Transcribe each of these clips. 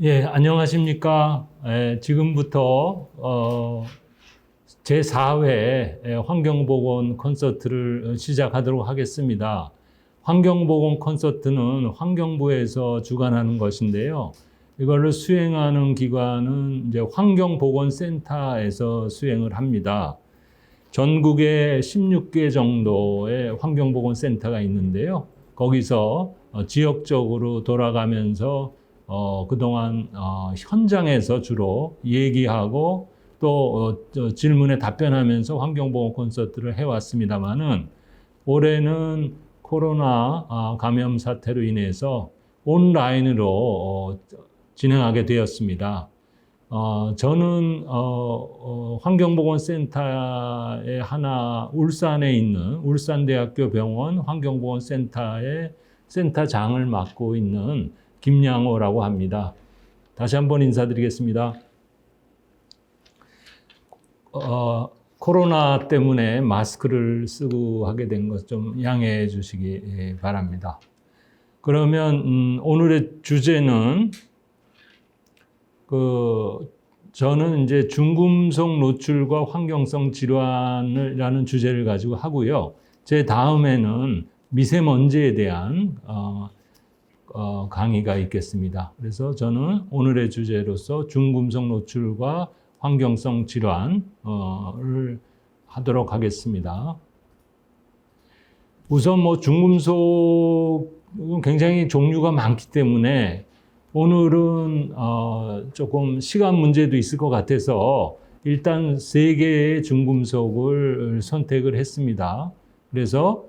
예, 안녕하십니까. 지금부터 제4회 환경보건 콘서트를 시작하도록 하겠습니다. 환경보건 콘서트는 환경부에서 주관하는 것인데요. 이거를 수행하는 기관은 이제 환경보건센터에서 수행을 합니다. 전국에 16개 정도의 환경보건센터가 있는데요. 거기서 지역적으로 돌아가면서 그동안 현장에서 주로 얘기하고 또 질문에 답변하면서 환경보건 콘서트를 해왔습니다만은 올해는 코로나 감염 사태로 인해서 온라인으로 진행하게 되었습니다. 저는 환경보건센터에 하나 울산에 있는 울산대학교 병원 환경보건센터의 센터장을 맡고 있는 김양호라고 합니다. 다시 한번 인사드리겠습니다. 코로나 때문에 마스크를 쓰고 하게 된 것 좀 양해해 주시기 바랍니다. 그러면 오늘의 주제는 저는 이제 중금속 노출과 환경성 질환이라는 주제를 가지고 하고요. 제 다음에는 미세먼지에 대한 강의가 있겠습니다. 그래서 저는 오늘의 주제로서 중금속 노출과 환경성 질환을 하도록 하겠습니다. 우선 중금속은 굉장히 종류가 많기 때문에 오늘은 조금 시간 문제도 있을 것 같아서 일단 3개의 중금속을 선택을 했습니다. 그래서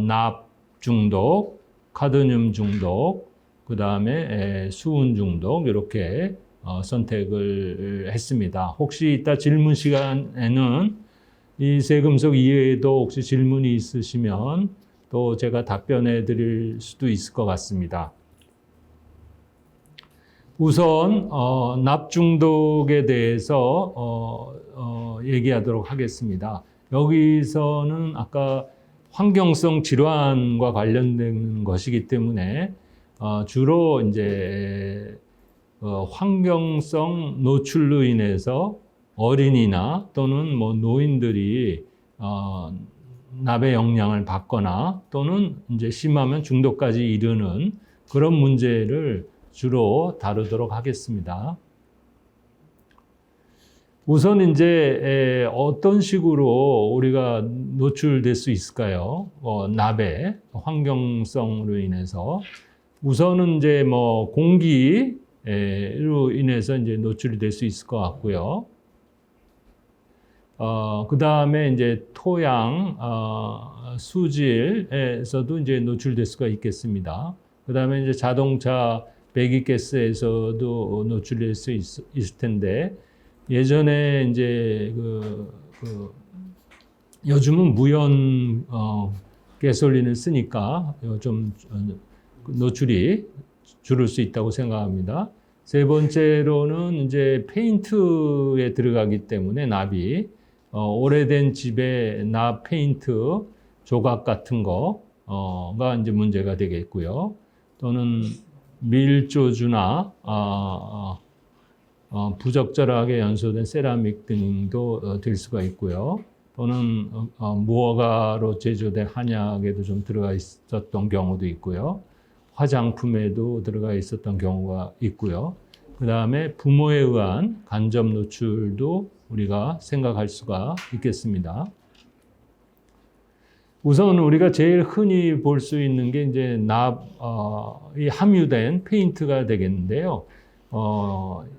납 중독, 카드뮴 중독, 그 다음에 수은 중독 이렇게 선택을 했습니다. 혹시 이따 질문 시간에는 이 세 금속 이외에도 혹시 질문이 있으시면 또 제가 답변해 드릴 수도 있을 것 같습니다. 우선 납 중독에 대해서 얘기하도록 하겠습니다. 여기서는 아까 환경성 질환과 관련된 것이기 때문에 주로 이제 환경성 노출로 인해서 어린이나 또는 노인들이 납의 영향을 받거나 또는 이제 심하면 중독까지 이르는 그런 문제를 주로 다루도록 하겠습니다. 우선 이제 어떤 식으로 우리가 노출될 수 있을까요? 납의 환경성으로 인해서 우선은 이제 공기로 인해서 이제 노출이 될 수 있을 것 같고요. 그 다음에 이제 토양, 수질에서도 이제 노출될 수가 있겠습니다. 그 다음에 이제 자동차 배기가스에서도 노출될 수 있을 텐데 예전에 이제 요즘은 무연 가솔린을 쓰니까 좀 노출이 줄을 수 있다고 생각합니다. 세 번째로는 이제 페인트에 들어가기 때문에 납이 오래된 집에 납 페인트 조각 같은 거가 이제 문제가 되겠고요. 또는 밀조주나 부적절하게 연소된 세라믹 등도 될 수가 있고요. 또는 무허가로 제조된 한약에도 좀 들어가 있었던 경우도 있고요. 화장품에도 들어가 있었던 경우가 있고요. 그 다음에 부모에 의한 간접 노출도 우리가 생각할 수가 있겠습니다. 우선 우리가 제일 흔히 볼 수 있는 게 이제 납이 함유된 페인트가 되겠는데요.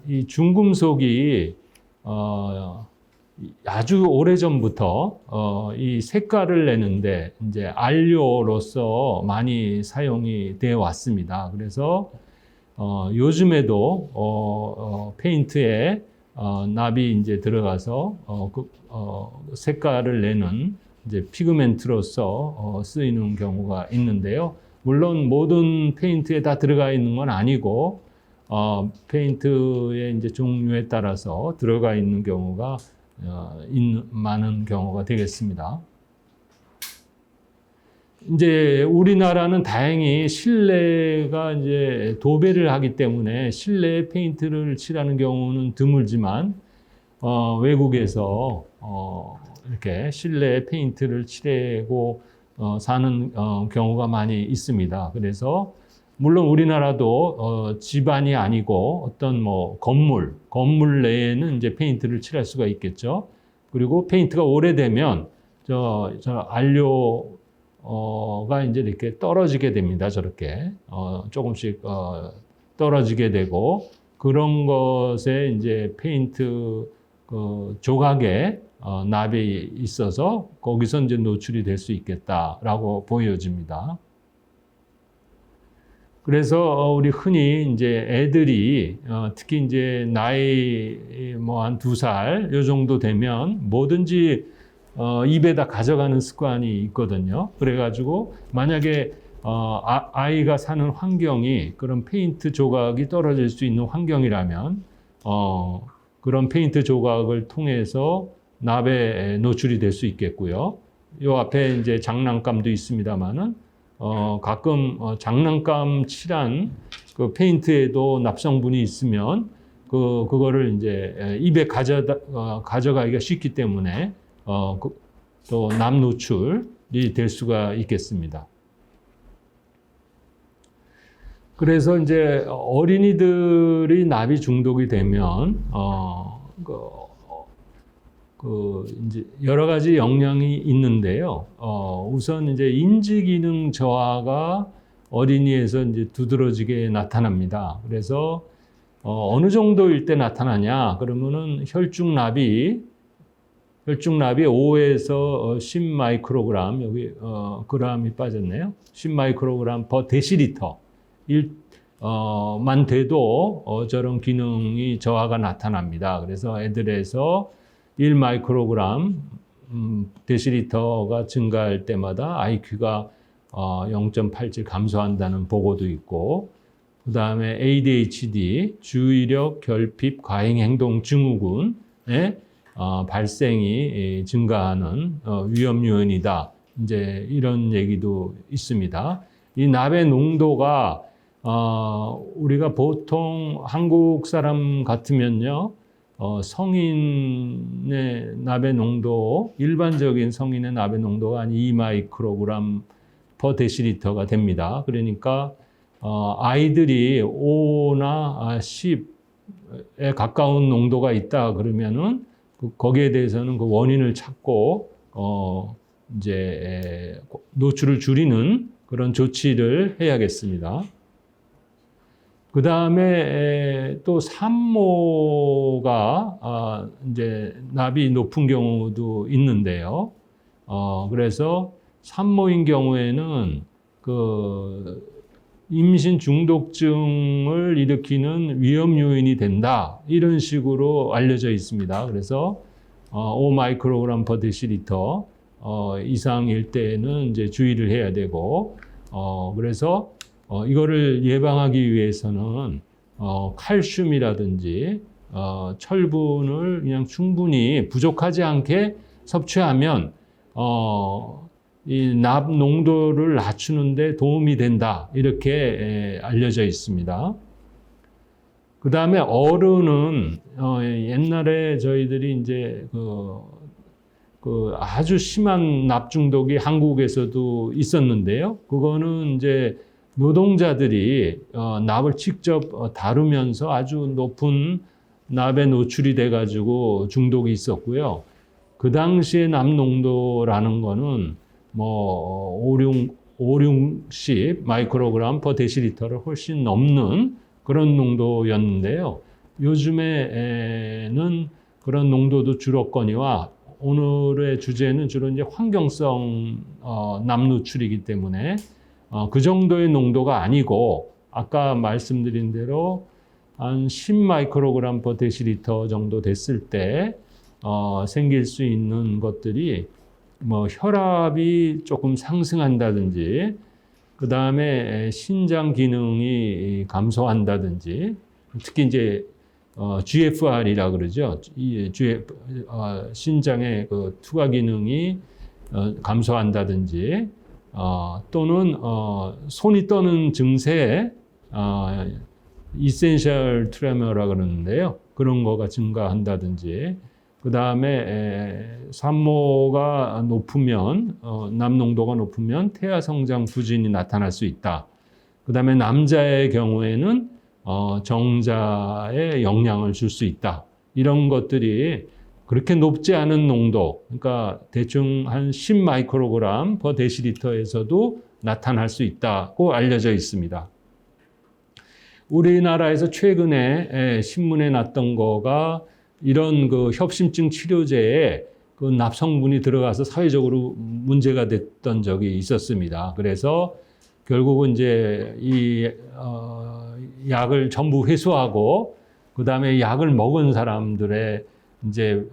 이 중금속이 아주 오래전부터 이 색깔을 내는데 이제 안료로서 많이 사용이 되어 왔습니다. 그래서 요즘에도 페인트에 납이 이제 들어가서 색깔을 내는 이제 피그멘트로서 쓰이는 경우가 있는데요. 물론 모든 페인트에 다 들어가 있는 건 아니고 페인트의 이제 종류에 따라서 들어가 있는 경우가 많은 경우가 되겠습니다. 이제 우리나라는 다행히 실내가 이제 도배를 하기 때문에 실내에 페인트를 칠하는 경우는 드물지만 외국에서 이렇게 실내에 페인트를 칠하고 사는 경우가 많이 있습니다. 그래서 물론 우리나라도 집안이 아니고 어떤 뭐 건물 내에는 이제 페인트를 칠할 수가 있겠죠. 그리고 페인트가 오래되면 저 안료가 이제 이렇게 떨어지게 됩니다. 저렇게 조금씩 떨어지게 되고 그런 것에 이제 페인트 조각에 납이 있어서 거기서 이제 노출이 될 수 있겠다라고 보여집니다. 그래서 우리 흔히 이제 애들이 특히 이제 나이 뭐 한 2살 요 정도 되면 뭐든지 입에다 가져가는 습관이 있거든요. 그래가지고 만약에 아이가 사는 환경이 그런 페인트 조각이 떨어질 수 있는 환경이라면 그런 페인트 조각을 통해서 납에 노출이 될 수 있겠고요. 요 앞에 이제 장난감도 있습니다만은 가끔 장난감 칠한 그 페인트에도 납성분이 있으면 그거를 이제 입에 가져가기가 쉽기 때문에 또 납 노출이 될 수가 있겠습니다. 그래서 이제 어린이들이 납이 중독이 되면 이제 여러 가지 영향이 있는데요. 우선 이제 인지 기능 저하가 어린이에서 이제 두드러지게 나타납니다. 그래서 어느 정도일 때 나타나냐? 그러면은 혈중납이 5에서 10 마이크로그램, 여기 그램이 빠졌네요. 10 마이크로그램 per 데시리터 만 돼도 저런 기능이 저하가 나타납니다. 그래서 애들에서 1 마이크로그램 데시리터가 증가할 때마다 IQ가 0.87 감소한다는 보고도 있고, 그 다음에 ADHD, 주의력 결핍 과잉 행동 증후군의 발생이 증가하는 위험 요인이다. 이제 이런 얘기도 있습니다. 이 납의 농도가 우리가 보통 한국 사람 같으면요, 성인의 납의 농도, 일반적인 성인의 납의 농도가 한 2 마이크로그램 per 데시리터가 됩니다. 그러니까 아이들이 5나 10에 가까운 농도가 있다 그러면은 거기에 대해서는 그 원인을 찾고 이제 노출을 줄이는 그런 조치를 해야겠습니다. 그 다음에 또 산모가 이제 납이 높은 경우도 있는데요. 그래서 산모인 경우에는 그 임신 중독증을 일으키는 위험 요인이 된다. 이런 식으로 알려져 있습니다. 그래서 5 마이크로그램 per 데시리터 이상일 때는 이제 주의를 해야 되고, 그래서 이거를 예방하기 위해서는 칼슘이라든지 철분을 그냥 충분히 부족하지 않게 섭취하면 이 납 농도를 낮추는데 도움이 된다. 이렇게 알려져 있습니다. 그 다음에 어른은 옛날에 저희들이 이제 그 아주 심한 납 중독이 한국에서도 있었는데요. 그거는 이제 노동자들이 납을 직접 다루면서 아주 높은 납에 노출이 돼가지고 중독이 있었고요. 그 당시에 납 농도라는 거는 뭐 5-60 마이크로그램 per 데시리터를 훨씬 넘는 그런 농도였는데요. 요즘에는 그런 농도도 줄었거니와 오늘의 주제는 주로 이제 환경성 납 노출이기 때문에 그 정도의 농도가 아니고 아까 말씀드린 대로 한 10 마이크로그램 per 데시리터 정도 됐을 때 생길 수 있는 것들이 뭐 혈압이 조금 상승한다든지, 그 다음에 신장 기능이 감소한다든지, 특히 이제 GFR이라 그러죠. 신장의 그 투과 기능이 감소한다든지, 또는 손이 떠는 증세, 이센셜 트레머라 그러는데요. 그런 거가 증가한다든지, 그 다음에 산모가 높으면, 납 농도가 높으면 태아 성장 부진이 나타날 수 있다. 그 다음에 남자의 경우에는 정자에 영향을 줄 수 있다. 이런 것들이 그렇게 높지 않은 농도, 그러니까 대충 한 10 마이크로그램 퍼 데시리터에서도 나타날 수 있다고 알려져 있습니다. 우리나라에서 최근에 신문에 났던 거가 이런 그 협심증 치료제에 그 납성분이 들어가서 사회적으로 문제가 됐던 적이 있었습니다. 그래서 결국은 이제 이 약을 전부 회수하고 그 다음에 약을 먹은 사람들의 이제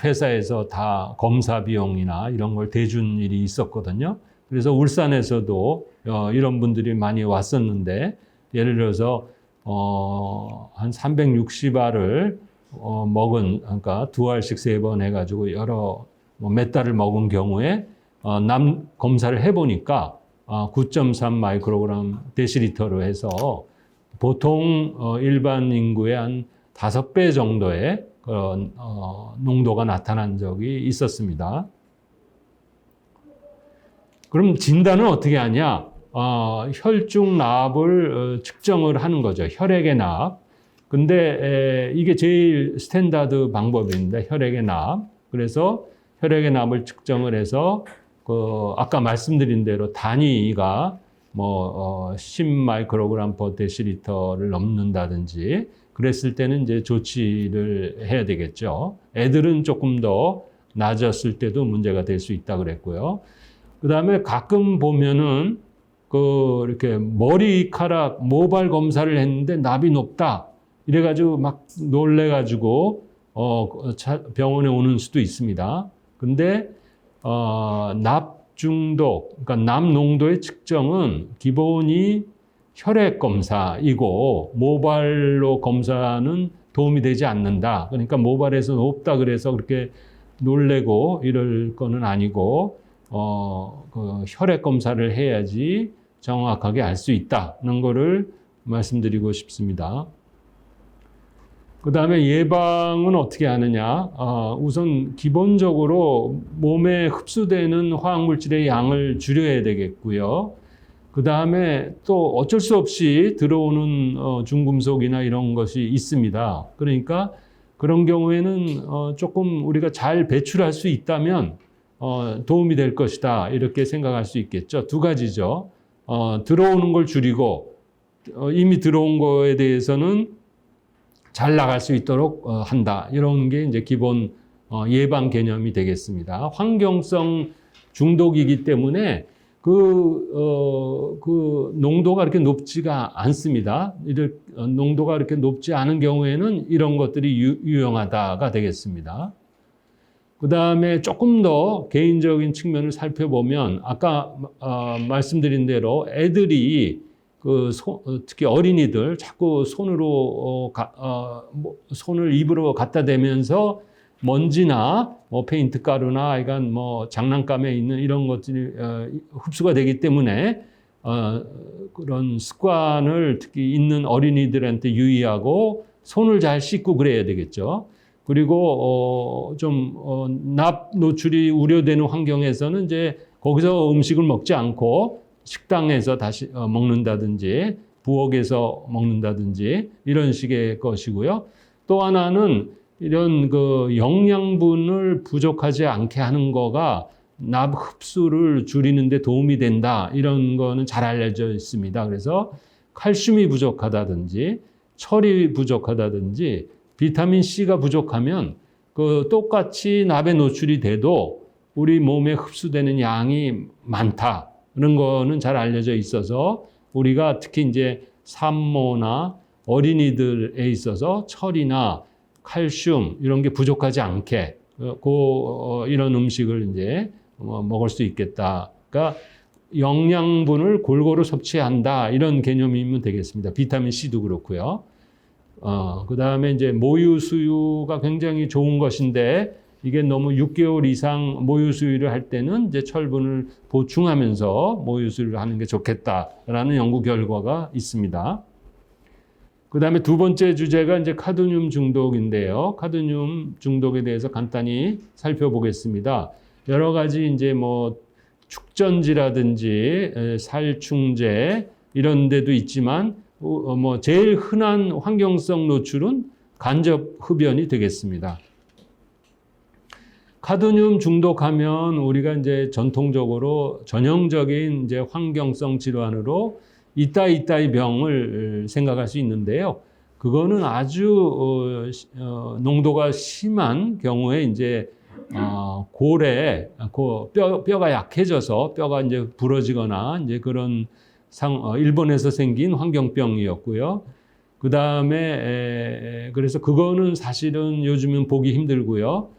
회사에서 다 검사 비용이나 이런 걸 대준 일이 있었거든요. 그래서 울산에서도 이런 분들이 많이 왔었는데, 예를 들어서 한 360알을 먹은, 그러니까 2알씩 3번 해가지고 몇 달을 먹은 경우에 남 검사를 해보니까 9.3 마이크로그램 데시리터로 해서 보통 일반 인구의 한 5배 정도의 농도가 나타난 적이 있었습니다. 그럼 진단은 어떻게 하냐? 혈중 납을 측정을 하는 거죠. 혈액의 납. 근데 이게 제일 스탠다드 방법입니다. 혈액의 납. 그래서 혈액의 납을 측정을 해서 아까 말씀드린 대로 단위가 10 마이크로그램 퍼 데시리터를 넘는다든지 그랬을 때는 이제 조치를 해야 되겠죠. 애들은 조금 더 낮았을 때도 문제가 될 수 있다 그랬고요. 그 다음에 가끔 보면은 이렇게 머리카락 모발 검사를 했는데 납이 높다. 이래가지고 막 놀래가지고 병원에 오는 수도 있습니다. 근데 납 중독, 그러니까 납 농도의 측정은 기본이 혈액 검사이고 모발로 검사는 도움이 되지 않는다. 그러니까 모발에서 높다 그래서 그렇게 놀래고 이럴 거는 아니고 그 혈액 검사를 해야지 정확하게 알 수 있다는 거를 말씀드리고 싶습니다. 그 다음에 예방은 어떻게 하느냐? 우선 기본적으로 몸에 흡수되는 화학물질의 양을 줄여야 되겠고요. 그 다음에 또 어쩔 수 없이 들어오는 중금속이나 이런 것이 있습니다. 그러니까 그런 경우에는 조금 우리가 잘 배출할 수 있다면 도움이 될 것이다. 이렇게 생각할 수 있겠죠. 두 가지죠. 들어오는 걸 줄이고 이미 들어온 거에 대해서는 잘 나갈 수 있도록 한다. 이런 게 이제 기본 예방 개념이 되겠습니다. 환경성 중독이기 때문에 그 농도가 그렇게 높지가 않습니다. 농도가 그렇게 높지 않은 경우에는 이런 것들이 유용하다가 되겠습니다. 그 다음에 조금 더 개인적인 측면을 살펴보면 아까 말씀드린 대로 애들이 특히 어린이들 자꾸 손을 입으로 갖다 대면서 먼지나 페인트 가루나 이건 장난감에 있는 이런 것들이 흡수가 되기 때문에 그런 습관을 특히 있는 어린이들한테 유의하고 손을 잘 씻고 그래야 되겠죠. 그리고 납 노출이 우려되는 환경에서는 이제 거기서 음식을 먹지 않고 식당에서 다시 먹는다든지 부엌에서 먹는다든지 이런 식의 것이고요. 또 하나는 이런 그 영양분을 부족하지 않게 하는 거가 납 흡수를 줄이는 데 도움이 된다. 이런 거는 잘 알려져 있습니다. 그래서 칼슘이 부족하다든지 철이 부족하다든지 비타민 C가 부족하면 똑같이 납에 노출이 돼도 우리 몸에 흡수되는 양이 많다. 그런 거는 잘 알려져 있어서 우리가 특히 이제 산모나 어린이들에 있어서 철이나 칼슘 이런 게 부족하지 않게 이런 음식을 이제 먹을 수 있겠다. 그러니까 영양분을 골고루 섭취한다 이런 개념이면 되겠습니다. 비타민 C도 그렇고요. 그 다음에 이제 모유 수유가 굉장히 좋은 것인데 이게 너무 6개월 이상 모유 수유를 할 때는 이제 철분을 보충하면서 모유 수유를 하는 게 좋겠다라는 연구 결과가 있습니다. 그 다음에 두 번째 주제가 이제 카드뮴 중독인데요. 카드뮴 중독에 대해서 간단히 살펴보겠습니다. 여러 가지 이제 뭐 축전지라든지 살충제 이런 데도 있지만 뭐 제일 흔한 환경성 노출은 간접 흡연이 되겠습니다. 카드뮴 중독하면 우리가 이제 전통적으로 전형적인 이제 환경성 질환으로 이따이 병을 생각할 수 있는데요. 그거는 아주 농도가 심한 경우에 이제 골에 뼈가 약해져서 뼈가 이제 부러지거나 이제 그런 일본에서 생긴 환경병이었고요. 그 다음에 그래서 그거는 사실은 요즘은 보기 힘들고요.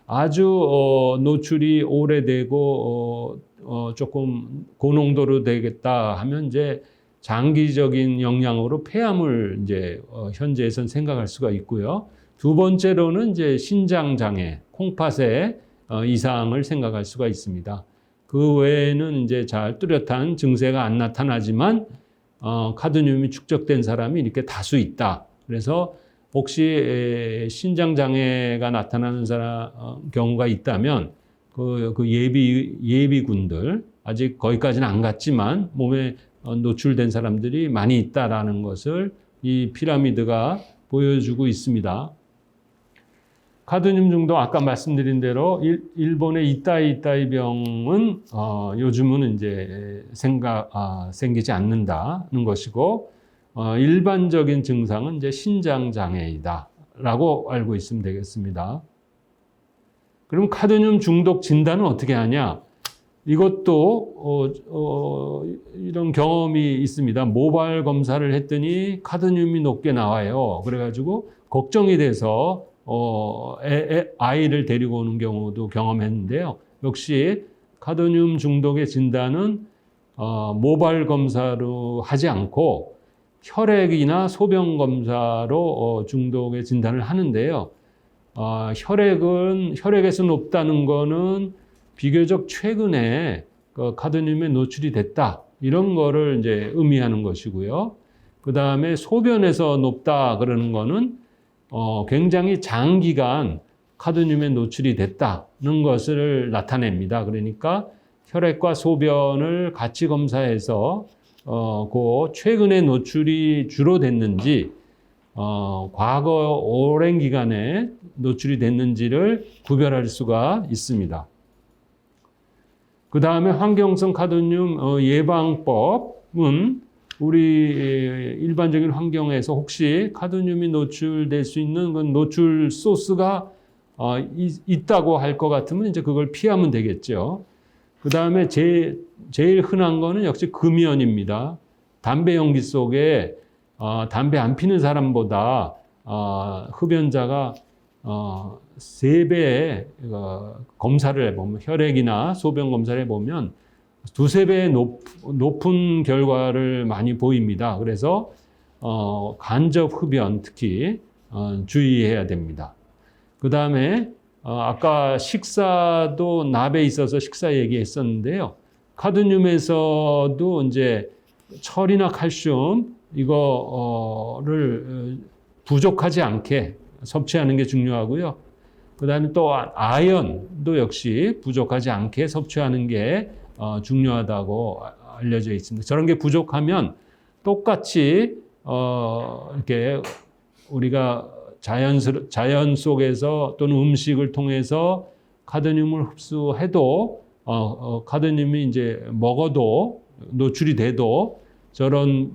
아주 노출이 오래되고 조금 고농도로 되겠다 하면 이제 장기적인 영향으로 폐암을 이제 현재에선 생각할 수가 있고요. 두 번째로는 이제 신장 장애, 콩팥의 이상을 생각할 수가 있습니다. 그 외에는 이제 잘 뚜렷한 증세가 안 나타나지만 카드뮴이 축적된 사람이 이렇게 다수 있다. 그래서 혹시 신장 장애가 나타나는 경우가 있다면 그 예비군들 아직 거기까지는 안 갔지만 몸에 노출된 사람들이 많이 있다라는 것을 이 피라미드가 보여주고 있습니다. 카드뮴 중독 아까 말씀드린 대로 일본의 이따이 병은 요즘은 이제 생기지 않는다는 것이고 일반적인 증상은 이제 신장 장애이다라고 알고 있으면 되겠습니다. 그럼 카드뮴 중독 진단은 어떻게 하냐? 이것도 이런 경험이 있습니다. 모발 검사를 했더니 카드뮴이 높게 나와요. 그래가지고 걱정이 돼서 아이를 데리고 오는 경우도 경험했는데요. 역시 카드뮴 중독의 진단은 모발 검사로 하지 않고 혈액이나 소변 검사로 중독의 진단을 하는데요. 혈액에서 높다는 거는 비교적 최근에 카드뮴에 노출이 됐다. 이런 거를 이제 의미하는 것이고요. 그 다음에 소변에서 높다 그러는 거는 굉장히 장기간 카드뮴에 노출이 됐다는 것을 나타냅니다. 그러니까 혈액과 소변을 같이 검사해서 그 최근에 노출이 주로 됐는지 과거 오랜 기간에 노출이 됐는지를 구별할 수가 있습니다. 그 다음에 환경성 카드뮴 예방법은 우리 일반적인 환경에서 혹시 카드뮴이 노출될 수 있는 그 노출 소스가 있다고 할 것 같으면 이제 그걸 피하면 되겠죠. 그 다음에 제일 흔한 거는 역시 금연입니다. 담배 연기 속에 담배 안 피는 사람보다 흡연자가 3배의 검사를 해보면 혈액이나 소변 검사를 해보면 2~3배의 높은 결과를 많이 보입니다. 그래서 간접 흡연 특히 주의해야 됩니다. 그 다음에 아까 식사도 납에 있어서 식사 얘기했었는데요. 카드뮴에서도 이제 철이나 칼슘 이거를 부족하지 않게 섭취하는 게 중요하고요. 그 다음에 또 아연도 역시 부족하지 않게 섭취하는 게 중요하다고 알려져 있습니다. 저런 게 부족하면 똑같이 이렇게 우리가 자연 속에서 또는 음식을 통해서 카드뮴을 흡수해도 카드뮴이 이제 먹어도 노출이 돼도 저런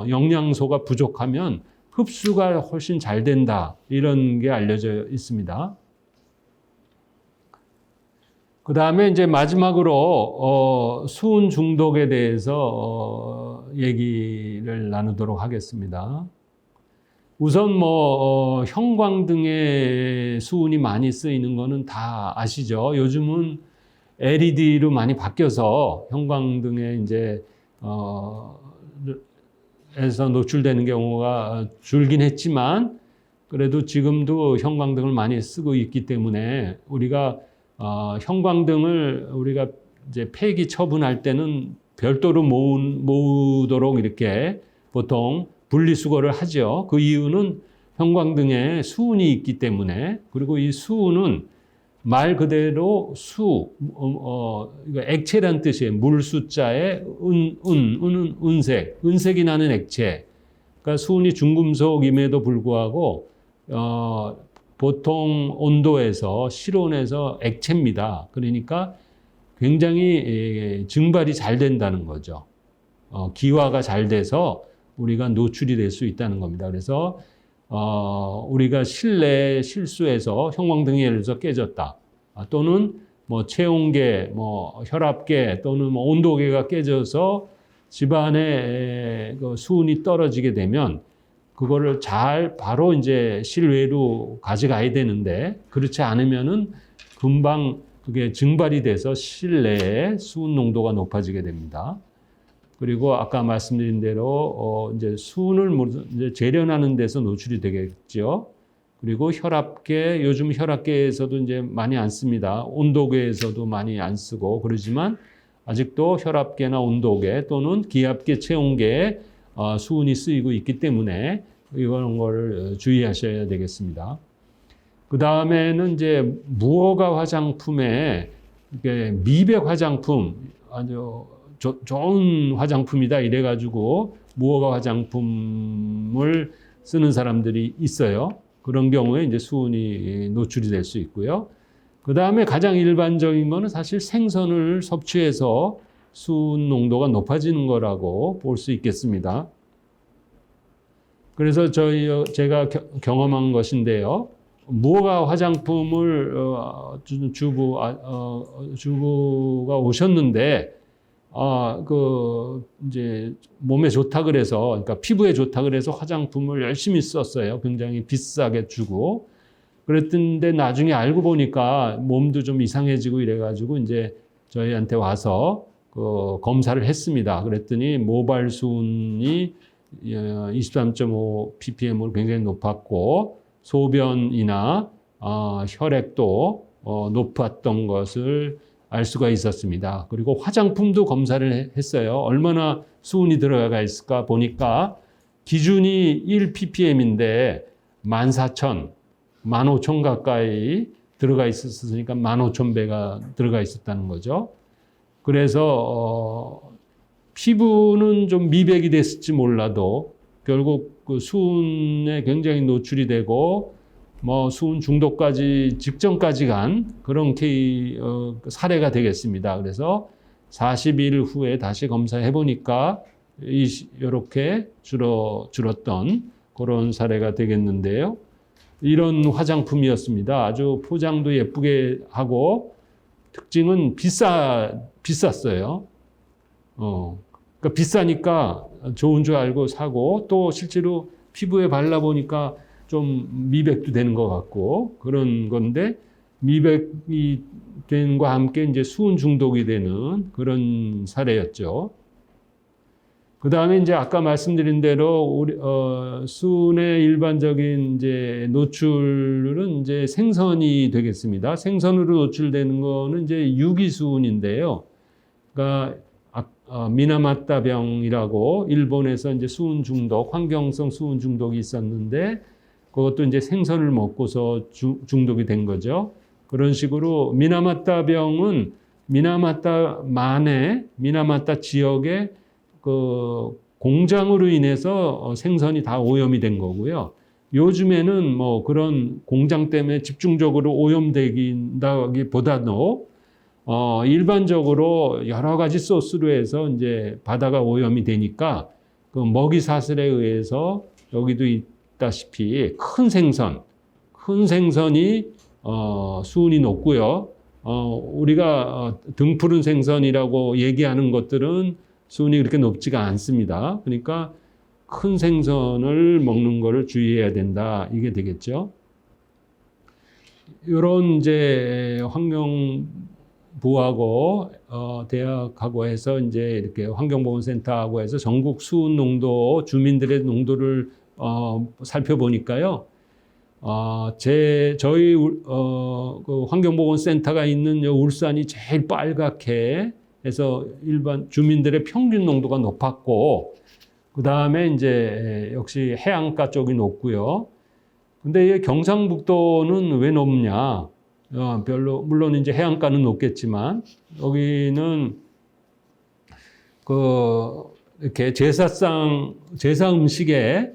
영양소가 부족하면 흡수가 훨씬 잘 된다. 이런 게 알려져 있습니다. 그 다음에 이제 마지막으로 수은 중독에 대해서 얘기를 나누도록 하겠습니다. 우선 형광등에 수은이 많이 쓰이는 거는 다 아시죠? 요즘은 LED로 많이 바뀌어서 형광등에 이제 에서 노출되는 경우가 줄긴 했지만 그래도 지금도 형광등을 많이 쓰고 있기 때문에 우리가 형광등을 우리가 이제 폐기 처분할 때는 별도로 모으도록 이렇게 보통 분리수거를 하죠. 그 이유는 형광등에 수은이 있기 때문에, 그리고 이 수은은 말 그대로 이거 액체란 뜻이에요. 물 숫자에 은은 은색, 은색이 나는 액체. 그러니까 수은이 중금속임에도 불구하고 보통 온도에서 실온에서 액체입니다. 그러니까 굉장히 증발이 잘 된다는 거죠. 기화가 잘 돼서 우리가 노출이 될 수 있다는 겁니다. 그래서 우리가 실내 실수해서 형광등이 예를 들어서 깨졌다. 또는 뭐 체온계, 뭐 혈압계 또는 뭐 온도계가 깨져서 집안에 그 수은이 떨어지게 되면 그거를 잘 바로 이제 실외로 가져가야 되는데, 그렇지 않으면은 금방 그게 증발이 돼서 실내에 수은 농도가 높아지게 됩니다. 그리고 아까 말씀드린 대로 이제 수은을 이제 재련하는 데서 노출이 되겠죠. 그리고 혈압계, 요즘 혈압계에서도 이제 많이 안 씁니다. 온도계에서도 많이 안 쓰고 그러지만 아직도 혈압계나 온도계 또는 기압계, 체온계에 수은이 쓰이고 있기 때문에 이런 거를 주의하셔야 되겠습니다. 그 다음에는 이제 무허가 화장품에 미백 화장품, 아주 좋은 화장품이다 이래가지고 무허가 화장품을 쓰는 사람들이 있어요. 그런 경우에 이제 수은이 노출이 될 수 있고요. 그 다음에 가장 일반적인 거는 사실 생선을 섭취해서 수은 농도가 높아지는 거라고 볼 수 있겠습니다. 그래서 제가 경험한 것인데요. 무허가 화장품을 주부가 오셨는데 이제 몸에 좋다 그래서, 그러니까 피부에 좋다 그래서 화장품을 열심히 썼어요. 굉장히 비싸게 주고. 그랬는데 나중에 알고 보니까 몸도 좀 이상해지고 이래가지고 이제 저희한테 와서 검사를 했습니다. 그랬더니 모발 수은이 23.5 ppm으로 굉장히 높았고, 소변이나 혈액도 높았던 것을 알 수가 있었습니다. 그리고 화장품도 검사를 했어요. 얼마나 수은이 들어가 있을까 보니까 기준이 1 ppm인데 14,000, 15,000 가까이 들어가 있었으니까 15,000배가 들어가 있었다는 거죠. 그래서 피부는 좀 미백이 됐을지 몰라도 결국 그 수은에 굉장히 노출이 되고 뭐 수은 중독까지 직전까지 간 그런 사례가 되겠습니다. 그래서 40일 후에 다시 검사해 보니까 이렇게 줄었던 그런 사례가 되겠는데요. 이런 화장품이었습니다. 아주 포장도 예쁘게 하고 특징은 비쌌어요. 그러니까 비싸니까 좋은 줄 알고 사고, 또 실제로 피부에 발라보니까 좀 미백도 되는 것 같고 그런 건데, 미백이 된과 함께 이제 수은 중독이 되는 그런 사례였죠. 그 다음에 이제 아까 말씀드린 대로 수은의 일반적인 이제 노출은 이제 생선이 되겠습니다. 생선으로 노출되는 거는 이제 유기수은인데요. 그러니까 미나마타병이라고 일본에서 이제 수은 중독, 환경성 수은 중독이 있었는데 그것도 이제 생선을 먹고서 중독이 된 거죠. 그런 식으로 미나마타병은 미나마타 지역의 그 공장으로 인해서 생선이 다 오염이 된 거고요. 요즘에는 뭐 그런 공장 때문에 집중적으로 오염되기보다도 일반적으로 여러 가지 소스로 해서 이제 바다가 오염이 되니까 그 먹이 사슬에 의해서 여기도 있다시피 큰 생선이 수은이 높고요. 우리가 등푸른 생선이라고 얘기하는 것들은 수은이 그렇게 높지가 않습니다. 그러니까 큰 생선을 먹는 거를 주의해야 된다. 이게 되겠죠. 이런 이제 환경부하고 대학하고 해서 이제 이렇게 환경보건센터하고 해서 전국 수은 농도, 주민들의 농도를 살펴보니까요. 저희 그 환경보건센터가 있는 울산이 제일 빨갛게 해서 일반 주민들의 평균 농도가 높았고, 그 다음에 이제 역시 해안가 쪽이 높고요. 근데 이 경상북도는 왜 높냐? 별로, 물론 이제 해안가는 높겠지만, 여기는 이렇게 제사 음식에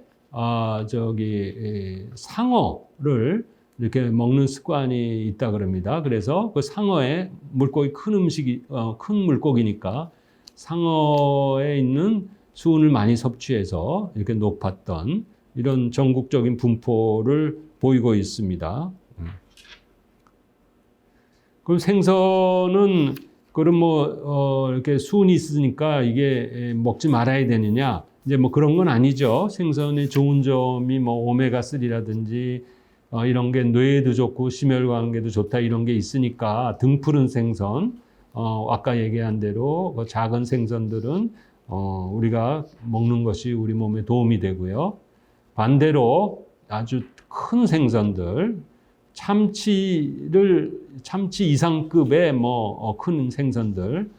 상어를 이렇게 먹는 습관이 있다 그럽니다. 그래서 그 상어에 물고기 큰 물고기니까 상어에 있는 수은을 많이 섭취해서 이렇게 높았던 이런 전국적인 분포를 보이고 있습니다. 그럼 생선은 그럼 이렇게 수은이 있으니까 이게 먹지 말아야 되느냐? 이제 그런 건 아니죠. 생선의 좋은 점이 오메가3라든지 이런 게 뇌에도 좋고 심혈관계도 좋다 이런 게 있으니까 등푸른 생선, 아까 얘기한 대로 그 작은 생선들은 우리가 먹는 것이 우리 몸에 도움이 되고요. 반대로 아주 큰 생선들, 참치 이상급의 큰 생선들,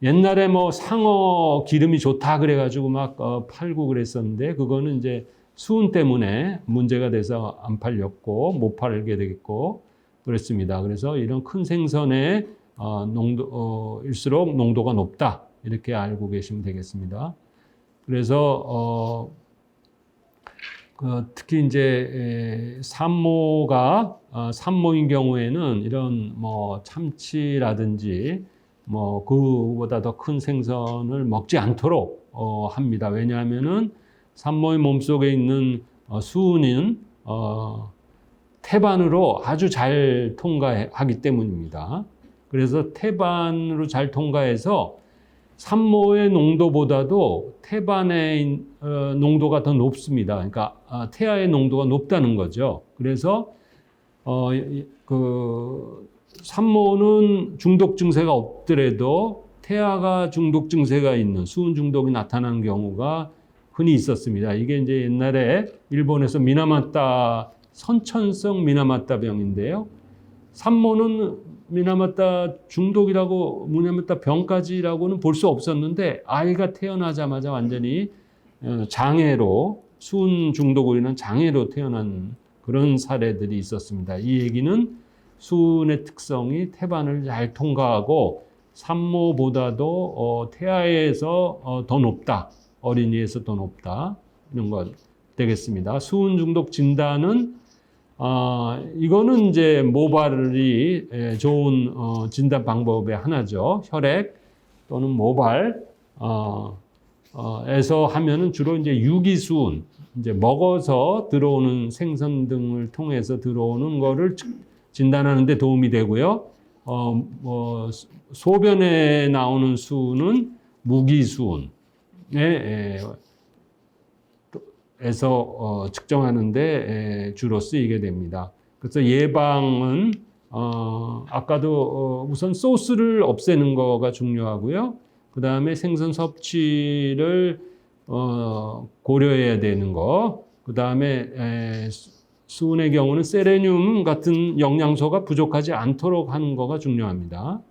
옛날에 상어 기름이 좋다 그래가지고 막 팔고 그랬었는데 그거는 이제 수은 때문에 문제가 돼서 안 팔렸고 못 팔게 되겠고 그랬습니다. 그래서 이런 큰 생선의 일수록 농도가 높다 이렇게 알고 계시면 되겠습니다. 그래서 특히 이제 산모인 경우에는 이런 참치라든지 그보다 더 큰 생선을 먹지 않도록 합니다. 왜냐하면은 산모의 몸속에 있는 수은은 태반으로 아주 잘 통과하기 때문입니다. 그래서 태반으로 잘 통과해서 산모의 농도보다도 태반의 농도가 더 높습니다. 그러니까 태아의 농도가 높다는 거죠. 그래서 산모는 중독 증세가 없더라도 태아가 중독 증세가 있는 수은 중독이 나타나는 경우가 흔히 있었습니다. 이게 이제 옛날에 일본에서 선천성 미나마따 병인데요. 산모는 미나마따 중독이라고 미나마따 병까지라고는 볼 수 없었는데 아이가 태어나자마자 완전히 장애로 수은 중독으로 인한 장애로 태어난 그런 사례들이 있었습니다. 이 얘기는 수은의 특성이 태반을 잘 통과하고 산모보다도 태아에서 더 높다, 어린이에서 더 높다 이런 것 되겠습니다. 수은 중독 진단은 이거는 이제 모발이 좋은 진단 방법의 하나죠. 혈액 또는 모발 에서 하면은 주로 이제 유기수은 이제 먹어서 들어오는 생선 등을 통해서 들어오는 거를 진단하는 데 도움이 되고요. 소변에 나오는 수은은 무기수은에 에서 측정하는데 주로 쓰이게 됩니다. 그래서 예방은 아까도 우선 소스를 없애는 거가 중요하고요. 그 다음에 생선 섭취를 고려해야 되는 거. 그 다음에 수은의 경우는 세레늄 같은 영양소가 부족하지 않도록 하는 거가 중요합니다.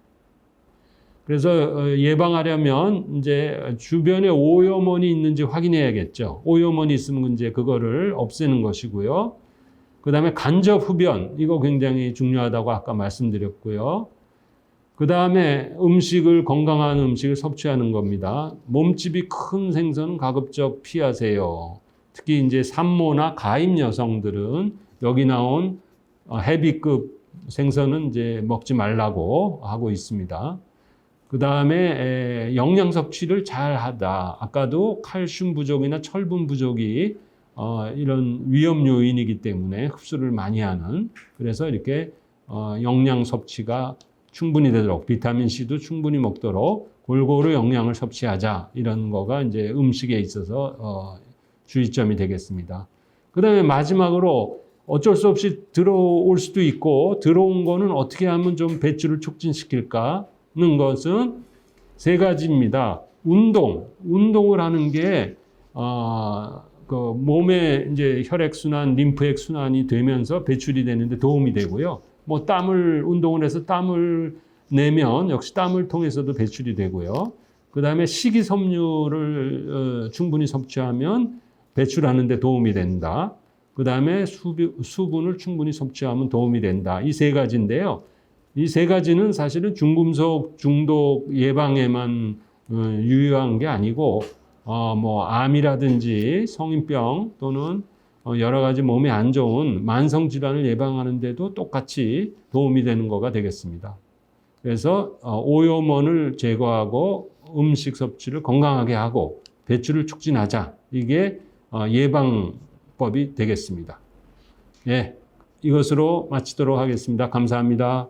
그래서 예방하려면 이제 주변에 오염원이 있는지 확인해야겠죠. 오염원이 있으면 이제 그거를 없애는 것이고요. 그 다음에 간접 흡연, 이거 굉장히 중요하다고 아까 말씀드렸고요. 그 다음에 건강한 음식을 섭취하는 겁니다. 몸집이 큰 생선은 가급적 피하세요. 특히 이제 산모나 가임 여성들은 여기 나온 헤비급 생선은 이제 먹지 말라고 하고 있습니다. 그 다음에 영양 섭취를 잘 하다. 아까도 칼슘 부족이나 철분 부족이 이런 위험 요인이기 때문에 흡수를 많이 하는. 그래서 이렇게 영양 섭취가 충분히 되도록 비타민C도 충분히 먹도록 골고루 영양을 섭취하자. 이런 거가 이제 음식에 있어서 주의점이 되겠습니다. 그 다음에 마지막으로 어쩔 수 없이 들어올 수도 있고 들어온 거는 어떻게 하면 좀 배출을 촉진시킬까 하는 것은 세 가지입니다. 운동을 하는 게 그 몸에 이제 혈액 순환, 림프액 순환이 되면서 배출이 되는데 도움이 되고요. 뭐 운동을 해서 땀을 내면 역시 땀을 통해서도 배출이 되고요. 그 다음에 식이섬유를 충분히 섭취하면 배출하는 데 도움이 된다. 그 다음에 수분을 충분히 섭취하면 도움이 된다. 이 세 가지인데요. 이 세 가지는 사실은 중금속 중독 예방에만 유효한 게 아니고 뭐 암이라든지 성인병 또는 여러 가지 몸에 안 좋은 만성 질환을 예방하는 데도 똑같이 도움이 되는 거가 되겠습니다. 그래서 오염원을 제거하고 음식 섭취를 건강하게 하고 배출을 촉진하자. 이게 예방법이 되겠습니다. 예, 이것으로 마치도록 하겠습니다. 감사합니다.